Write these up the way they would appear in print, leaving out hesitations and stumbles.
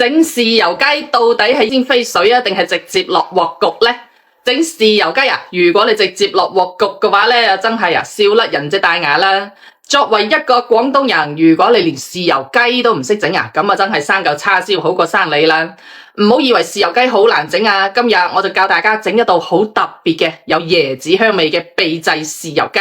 整豉油雞到底係先飛水啊，定係直接落鑊焗呢？整豉油雞啊，如果你直接落鑊焗嘅話呢，真係笑甩人隻大牙啦！作為一個廣東人，如果你連豉油雞都唔識整啊，咁真係生嚿叉燒好過生你啦！唔好以為豉油雞好難整啊，今日我就教大家整一道好特別嘅有椰子香味嘅秘製豉油雞。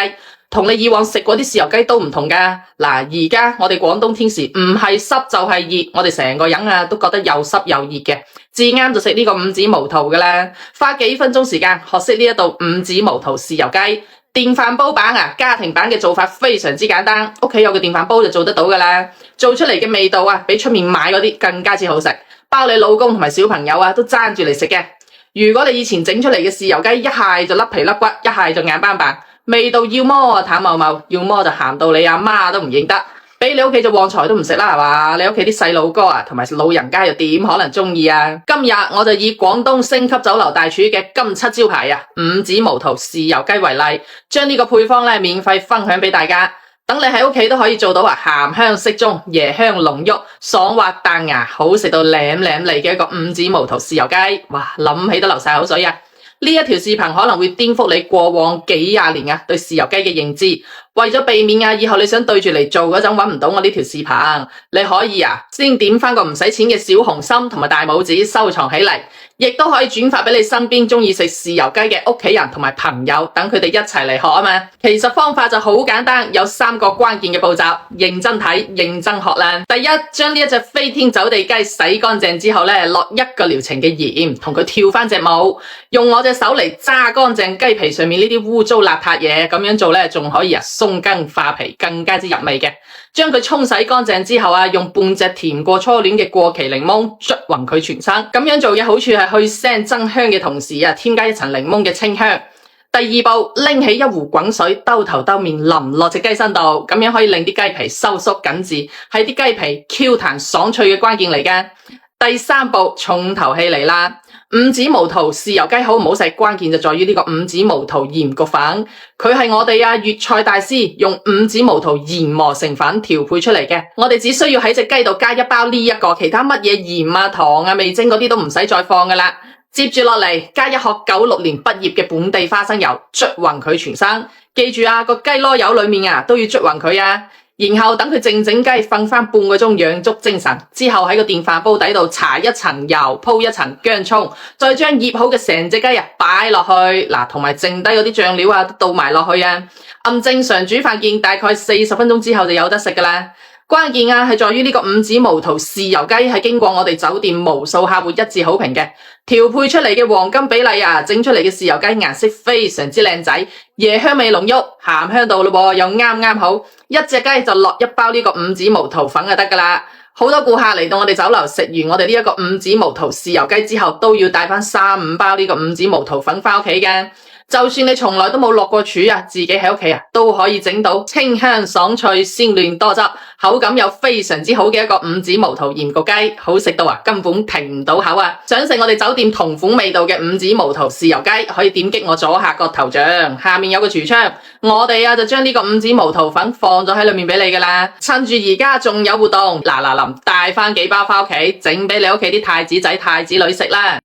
同你以往食過啲豉油雞都唔同噶。嗱，而家我哋廣東天時唔係濕就係熱，我哋成個人都覺得又濕又熱嘅，至啱就食呢個五指毛肚噶啦。花幾分鐘時間學識呢一道五指毛肚豉油雞。電飯煲版家庭版嘅做法非常之簡單，屋企有個電飯煲就做得到噶啦。做出嚟嘅味道比出面買嗰啲更加之好食，包你老公同埋小朋友都爭住嚟食嘅。如果你以前整出嚟嘅豉油雞一係就甩皮甩骨，一係就硬邦邦，味道要麼淡茂茂，要麼就鹹到你阿媽都唔認得，俾你屋企就旺財都唔食啦，係嘛？你屋企啲細路哥同埋老人家又點可能中意啊？今日我就以廣東星級酒樓大廚嘅金漆招牌五指毛肚豉油雞為例，將呢個配方免費分享俾大家，等你喺屋企都可以做到鹹香適中、椰香濃郁、爽滑彈牙、好食到舐舐脷嘅一個五指毛肚豉油雞。哇，諗起都流晒口水啊！呢一條視頻可能會顛覆你過往幾廿年對豉油雞嘅認知，為咗避免以後你想對住嚟做嗰陣搵唔到我呢條視頻，你可以先點返個唔使錢嘅小紅心同埋大拇指收藏起嚟，亦都可以轉發俾你身邊中意食豉油雞嘅屋企人同埋朋友，等佢哋一齊嚟學啊嘛。其實方法就好簡單，有3個關鍵嘅步驟，認真睇，認真學啦。第一，將呢一隻飛天走地雞洗乾淨之後落1個療程嘅鹽，同佢跳返隻舞，用我隻手嚟揸乾淨雞皮上面呢啲污糟邋遢嘢，咁樣做仲可以鬆筋化皮，更加之入味嘅。將佢沖洗乾淨之後用半隻甜過初戀嘅過期檸檬捽勻佢全身，咁樣做嘅好處係去腥增香嘅同時添加一層檸檬嘅清香。第二步，拎起一壺滾水，兜頭兜面淋落隻雞身度，咁樣可以令啲雞皮收縮緊致，係啲雞皮 Q 彈爽脆嘅關鍵嚟㗎。第三步，重頭戲嚟啦。五指毛肚豉油雞好唔好食，關鍵就在於呢個五指毛肚鹽焗粉，佢係我哋粵菜大師用五指毛肚研磨成粉調配出嚟嘅。我哋只需要喺隻雞度加一包呢一個，其他乜嘢鹽糖味精嗰啲都唔使再放噶啦。接住落嚟，加一殼96年畢業嘅本地花生油，捽勻佢全身。記住個雞籮柚裏面都要捽勻佢然後等佢靜靜雞瞓返半個鐘，養足精神之後，喺個電飯煲底度搽一層油，鋪一層薑蔥，再將醃好嘅成隻雞擺落去，同埋剩低嗰啲醬料都倒埋落去按正常煮飯鍵，大概40分鐘之後就有得食噶啦。關鍵係在於呢個五指毛肚豉油雞係經過我哋酒店無數客戶一致好評嘅，調配出嚟嘅黃金比例整出嚟嘅豉油雞顏色非常之靚仔，椰香味濃郁，鹹香度咯又啱啱好，一隻雞就落一包呢個五指毛肚粉就得噶啦。好多顧客嚟到我哋酒樓食完我哋呢一個五指毛肚豉油雞之後，都要帶返3-5包呢個五指毛肚粉返屋企嘅。就算你從來都冇落過廚自己喺屋企都可以整到清香爽脆、鮮嫩多汁，口感又非常之好嘅一個五指毛肚鹽焗雞，好食到根本停唔到口想食我哋酒店同款味道嘅五指毛肚豉油雞，可以點擊我左下角頭像，下面有個櫥窗，我哋就將呢個五指毛肚粉放咗喺裏面俾你噶啦。趁住而家仲有活動，嗱臨帶返幾包返屋企，整俾你屋企啲太子仔太子女食啦。